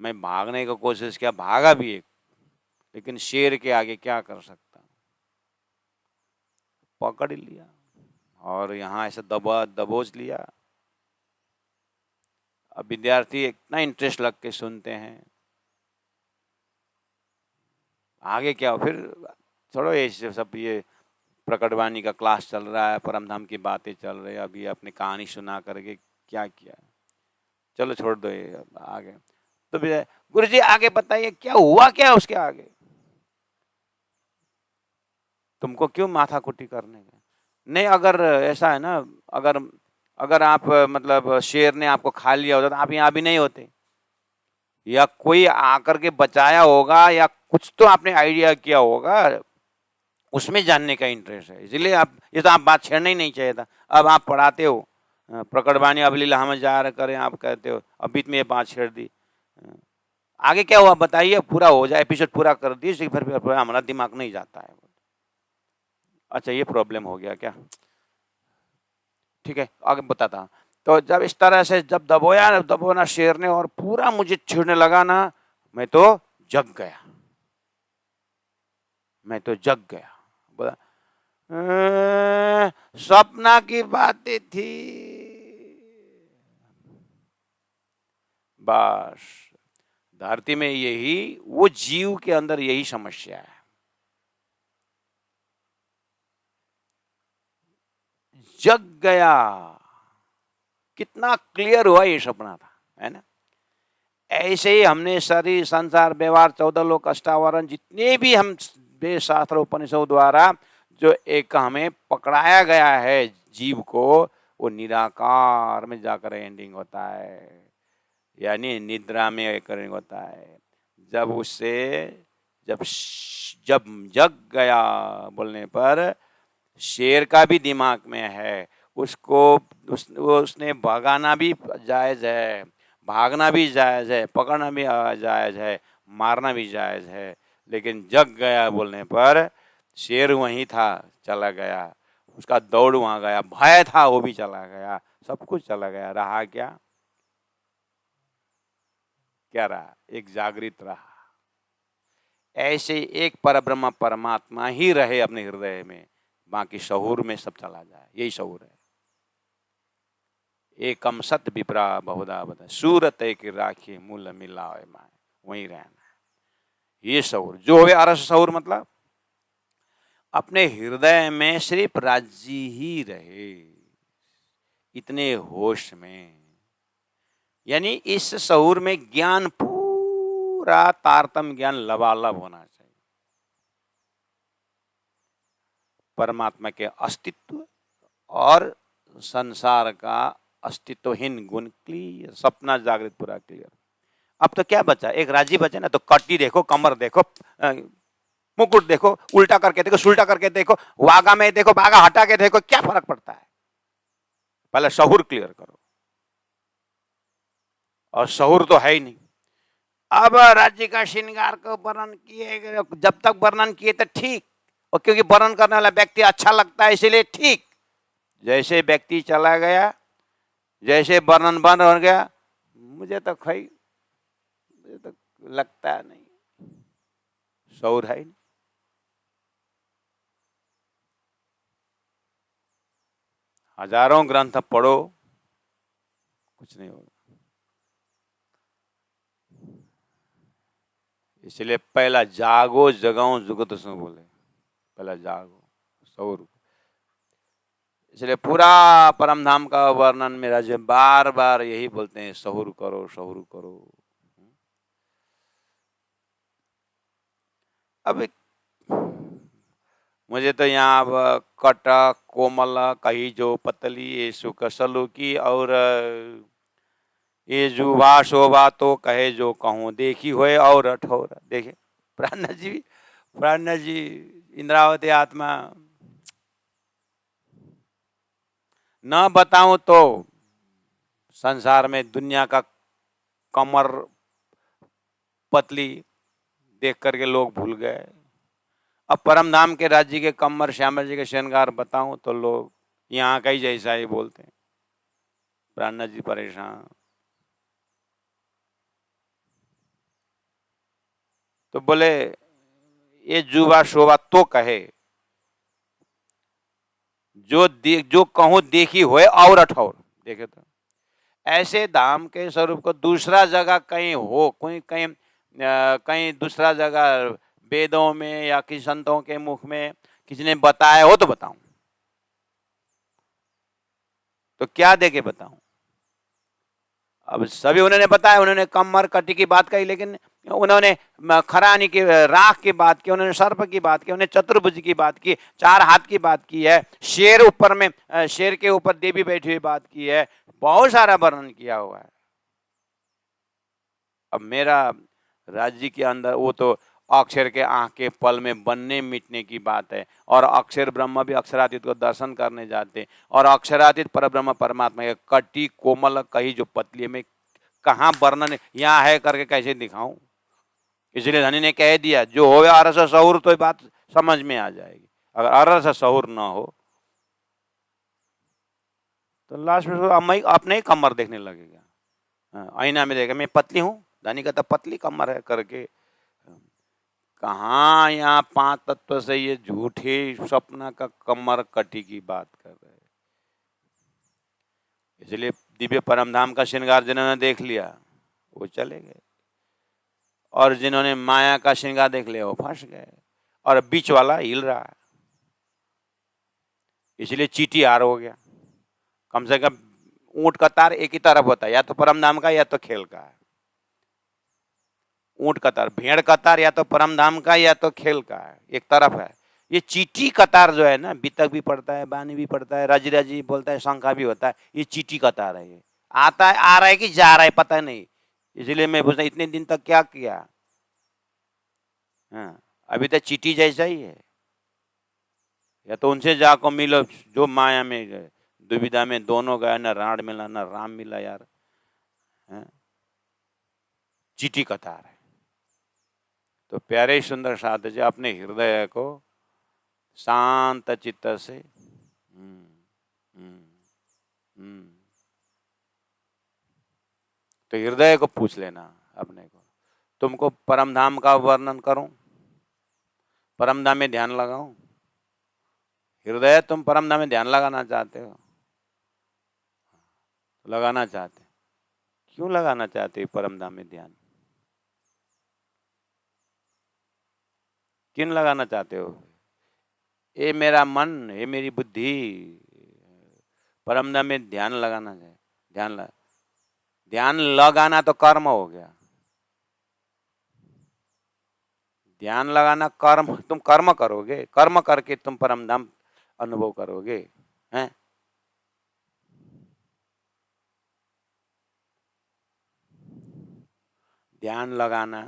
मैं भागने की कोशिश किया, भागा भी एक, लेकिन शेर के आगे क्या कर सकता, पकड़ ही लिया और यहाँ ऐसे दबोच लिया। अब विद्यार्थी इतना इंटरेस्ट लग के सुनते हैं, आगे क्या हो फिर? थोड़ा ये सब, ये प्रकटवाणी का क्लास चल रहा है, परमधाम की बातें चल रही है, अभी अपनी कहानी सुना करके क्या किया, चलो छोड़ दो ये आगे। तो गुरु जी आगे बताइए क्या हुआ, क्या उसके आगे? तुमको क्यों माथा कुटी करने का? नहीं, अगर ऐसा है ना, अगर अगर आप मतलब शेर ने आपको खा लिया होता तो आप यहाँ भी नहीं होते, या कोई आकर के बचाया होगा, या कुछ तो आपने आइडिया किया होगा, उसमें जानने का इंटरेस्ट है। इसलिए आप, ये तो आप बात छेड़ना ही नहीं चाहिए था। अब आप पढ़ाते हो प्रकटवाणी अवलीला हम जा रहे करें, आप कहते हो अब बीच में ये बात छेड़ दी, आगे क्या हुआ बताइए, पूरा हो जाए, एपिसोड पूरा कर दिए, फिर हमारा दिमाग नहीं जाता है। अच्छा ये प्रॉब्लम हो गया क्या? ठीक है आगे बताता। तो जब इस तरह से जब दबोना शेर ने और पूरा मुझे छेड़ने लगा ना, मैं तो जग गया, मैं तो जग गया। बोला सपना की बातें थी। बस धरती में यही, वो जीव के अंदर यही समस्या है। जग गया, कितना क्लियर हुआ ये सपना था, है ना? ऐसे ही हमने सारी संसार व्यवहार 14 लोक अष्टावरण जितने भी हम शास्त्र उपनिषद द्वारा जो एक हमें पकड़ाया गया है जीव को, वो निराकार में जाकर एंडिंग होता है, यानी निद्रा में एंडिंग होता है। जब उससे जब जग गया बोलने पर शेर का भी दिमाग में है, उसको उसने भगाना भी जायज है, भागना भी जायज है, पकड़ना भी जायज है, मारना भी जायज है। लेकिन जग गया बोलने पर शेर वहीं था, चला गया, उसका दौड़ वहां गया, भय था वो भी चला गया, सब कुछ चला गया। रहा क्या? क्या रहा? एक जागृत रहा। ऐसे एक परब्रह्म परमात्मा ही रहे अपने हृदय में, बाकी शहूर में सब चला जाए, यही शहूर है। एकम सत विप्रा बहुधा बद सूरत एक राखी मूल मिलावे माए, वहीं रहना है। ये शहूर जो हुए अरस शहूर, मतलब अपने हृदय में सिर्फ राज्य ही रहे, इतने होश में। यानी इस शहूर में ज्ञान पूरा तारतम ज्ञान लबालब होना चाहिए। परमात्मा के अस्तित्व और संसार का अस्तित्वहीन गुण क्लियर, सपना जागृत पूरा क्लियर। अब तो क्या बचा? एक राजी बचे ना, तो कटी देखो, कमर देखो, मुकुट देखो, उल्टा करके देखो, सुल्टा करके देखो, वागा में देखो, वागा हटा के देखो, क्या फर्क पड़ता है? पहले शहूर क्लियर करो, और शहूर तो है ही नहीं। अब राज्य का श्रृंगार को वर्णन किए, जब तक वर्णन किए तो ठीक, और क्योंकि वर्णन करने वाला व्यक्ति अच्छा लगता है इसलिए ठीक। जैसे व्यक्ति चला गया, जैसे वर्णन बंद हो गया, मुझे तो लगता नहीं, शौर है नहीं। हजारों ग्रंथ पढ़ो, कुछ नहीं होगा। इसलिए पहला जागो जगाओ जुगत से बोले, पहला जागो शौर। इसलिए पूरा परम धाम का वर्णन मेरा जो बार बार यही बोलते हैं, शहूर करो, शहूर करो। अब मुझे तो यहाँ कटक कोमल कही जो पतली, ये सुख सलूकी, और ये जुबा शोभा तो कहे जो कहूँ, देखी होए और अठौरा। देखे प्राण जी इंद्रावती आत्मा, न बताऊं तो संसार में दुनिया का कमर पतली देख करके लोग भूल गए। अब परम धाम के राज्य के कमर श्यामल जी के श्रृंगार बताऊं तो लोग यहाँ का ही जैसा ही बोलते हैं। प्राणनाथ जी परेशान। तो बोले ये जुबा शोभा तो कहे जो कहूं देखी होए और अठौर। देखे तो ऐसे धाम के स्वरूप को दूसरा जगह कहीं हो, कोई कहीं दूसरा जगह वेदों में या किसी संतों के मुख में किसी ने बताया हो तो बताऊं, तो क्या देके बताऊं? अब सभी उन्होंने बताया, उन्होंने कमर कटी की बात कही, लेकिन उन्होंने खरानी की, राख की बात की, उन्होंने सर्प की बात की, उन्होंने चतुर्भुज की बात की, 4 हाथ की बात की है, शेर ऊपर में, शेर के ऊपर देवी बैठी हुई बात की है, बहुत सारा वर्णन किया हुआ है। अब मेरा राज्य के अंदर वो तो अक्षर के आंख के पल में बनने मिटने की बात है, और अक्षर ब्रह्म भी अक्षरातीत को दर्शन करने जाते, और अक्षरातीत परब्रह्म परमात्मा के कटी कोमल कही जो पतली में कहाँ वर्णन यहाँ है करके कैसे दिखाऊं? इसलिए धनी ने कह दिया जो हो अरस शहूर तो बात समझ में आ जाएगी। अगर अरस शहूर ना हो तो लास्ट में अपने ही कमर देखने लगेगा, आईना में देखेगा मैं पतली हूँ, धनी का तो पतली कमर है करके। कहाँ यहाँ 5 तत्व से ये झूठे सपना का कमर कटी की बात कर रहे हैं। इसलिए दिव्य परमधाम का श्रृंगार जिन्होंने देख लिया वो चले गए, और जिन्होंने माया का श्रृंगार देख लिया वो फंस गए, और बीच वाला हिल रहा है। इसलिए चीटी हार हो गया। कम से कम ऊंट का तार एक ही तरफ होता है, या तो परमधाम का या तो खेल का है। ऊंट कतार, भेड़ कतार या तो परमधाम का या तो खेल का है, एक तरफ है। ये चीटी कतार जो है ना, बीतक भी पड़ता है, बानी भी पड़ता है, राजी राजी बोलता है, शंखा भी होता है, ये चीटी कतार है। ये आता है, आ रहा है कि जा रहा है पता नहीं। इसलिए मैं पूछता इतने दिन तक क्या किया? हाँ, अभी तक चीटी जैसा ही है। या तो उनसे जाको मिलो जो माया में गए, दुविधा में दोनों गए, न राण मिला न राम मिला यार, है? चीटी कतार है। तो प्यारे सुंदर साधु जी अपने हृदय को शांत चित्त से तो हृदय को पूछ लेना अपने को, तुमको परम धाम का वर्णन करूं, परम धाम में ध्यान लगाऊं? हृदय, तुम परम धाम में ध्यान लगाना चाहते हो, लगाना चाहते, क्यों लगाना चाहते हो परम धाम में ध्यान? क्यों लगाना चाहते हो? ये मेरा मन, ये मेरी बुद्धि परम धाम में ध्यान लगाना चाहिए। ध्यान लगाना तो कर्म हो गया। ध्यान लगाना कर्म, तुम कर्म करोगे, कर्म करके तुम परम धाम अनुभव करोगे, हैं? ध्यान लगाना,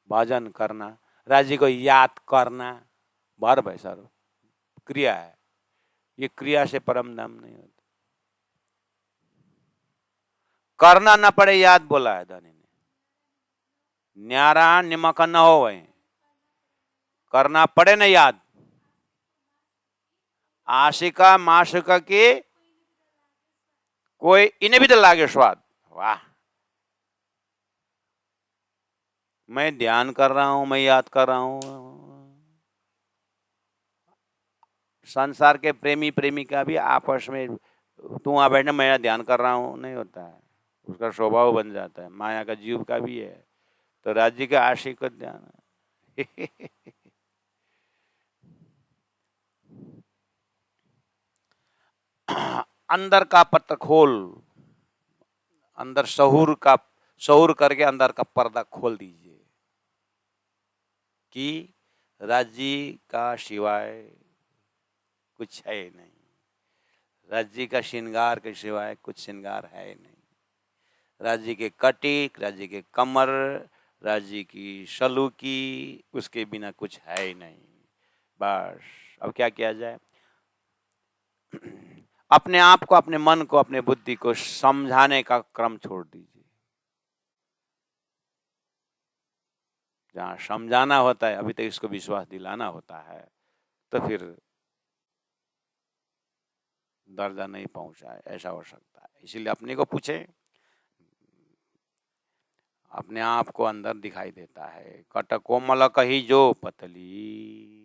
भजन करना, राज्य को याद करना, भर भाई सारो क्रिया है। ये क्रिया से परम धाम नहीं होता। करना ना पड़े याद बोला है दानी ने, न्यारा निमक न हो वही, करना पड़े ना याद। आशिका माशिका के कोई इन्हें भी तो लागे स्वाद। वाह, मैं ध्यान कर रहा हूं, मैं याद कर रहा हूं। संसार के प्रेमी प्रेमिका भी आपस में तू वहां बैठना मैं ध्यान कर रहा हूं नहीं होता है, उसका स्वभाव बन जाता है। माया का जीव का भी है, तो राज्य के आशिक का ध्यान है। अंदर का पत्र खोल, अंदर शहूर करके अंदर का पर्दा खोल दीजिए कि राज्य का सिवाय कुछ है नहीं, राज्य का श्रृंगार के सिवाय कुछ श्रृंगार है नहीं, राज्य के कटिक, राज्य के कमर, राज्य की सलूकी, उसके बिना कुछ है ही नहीं। बस अब क्या किया जाए? अपने आप को, अपने मन को, अपने बुद्धि को समझाने का क्रम छोड़ दीजिए। जहां समझाना होता है अभी तक इसको विश्वास दिलाना होता है, तो फिर दर्जा नहीं पहुंचा है, ऐसा हो सकता है। इसीलिए अपने को पूछे, अपने आप को अंदर दिखाई देता है। कट कोमल कही जो पतली,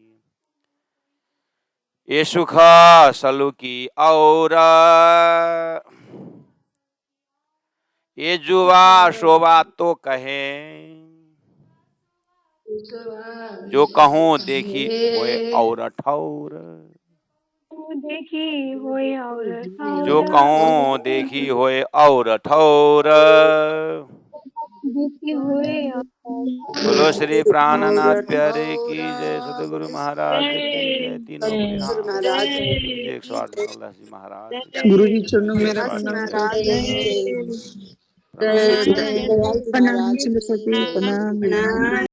ये सुख सलूकी और ये जुआ शोभा तो कहे, जो कहूँ देखी होए और ठौर, देखी होए और ठौर, जो कहूँ देखी होए और ठौर। बोलो श्री प्राणनाथ प्यारे की जय, सतगुरु महाराज की जय, तीनों महाराज जय, 108 मंगलदास जी महाराज, गुरु जी चरणों में मेरा प्रणाम करते हैं। प्रणाम। प्रणाम।